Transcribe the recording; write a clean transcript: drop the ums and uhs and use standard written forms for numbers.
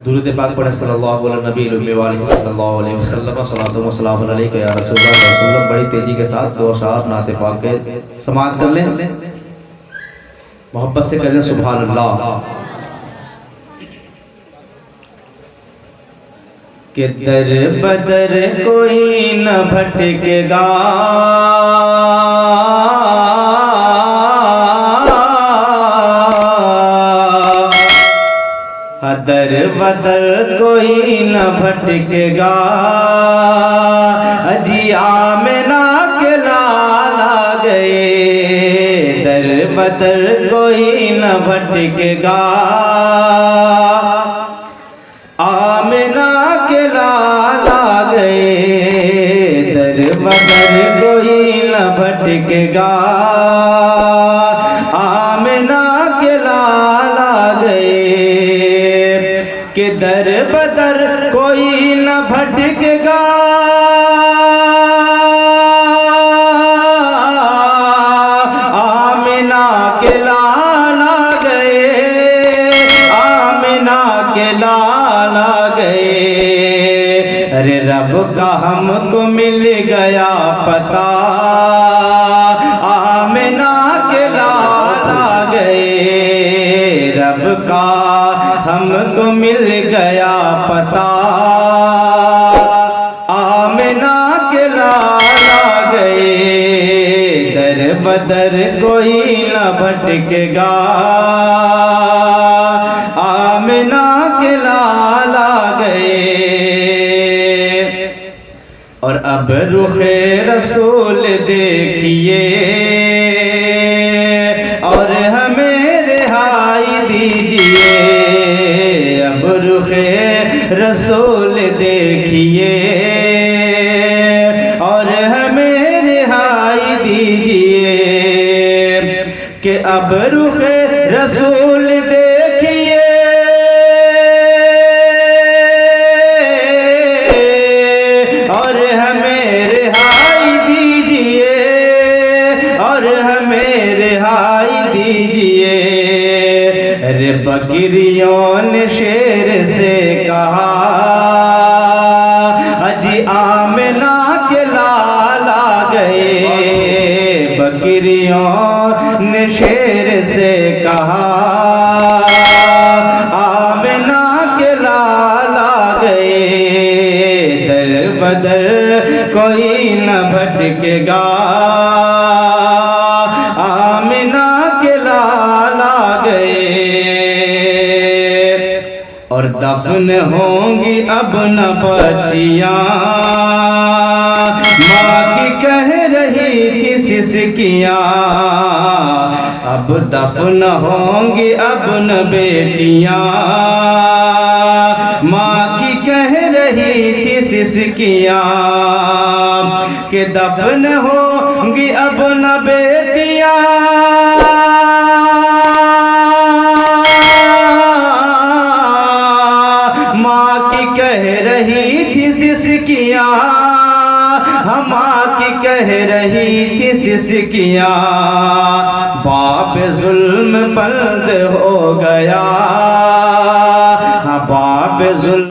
दुरूद पाक पढ़े सल्लल्लाहु अलैहि वसल्लम सलातो व सलाम अलैका या रसूलल्लाह। बड़ी तेजी के साथ दो अशार नाते पाक के समाअत कर लें, मोहब्बत से कहें सुभान अल्लाह। कि दर बदर कोई न भटकेगा, दर बदर कोई न भटकेगा, अजी आमिना के लाल आ गए। दर बदर कोई न भटकेगा, आमिना के लाल आ गए। दर बदर कोई न भटकेगा, आमिना के लाल आ गए। कि दर बदर कोई न भटकेगा, आमिना के लाल आ गए, आमिना के लाल आ गए। अरे रब का हमको मिल गया पता, आमिना के लाल आ गए। रब का हमको मिल गया पता, आमिना के लाल आ गए। दर बदर कोई न भटकेगा, आमिना के लाल आ गए। और अब रुखे रसूल देखिए, और हमें रिहाई दीजिए। अब रुखे रसूल देखिए, और हमें रिहाई दीजिए। कि अब रुखे रसूल देखिए, और हमें रिहाई दीजिए, और हमें रिहाई दीजिए। अरे बकरियों ने शेर से कहा, अजी आमिना के लाल आ गए। बकरियों ने शेर से कहा, आमिना के लाल आ गए। दर बदर कोई न भटकेगा, आमिना के लाल आ गए। और दफन होंगी अब न बच्चियां, माँ की कह रही थी सिसकियां। अब दफन होंगी अब न बेटियां, माँ की कह रही थी सिसकियां। कि दफन होंगी अब न बेटियां, माँ की कह रही थी सिसकियां। माँ की कह रही थी सिसकियां। बाप जुल्म बंद हो गया, बाप जुल्म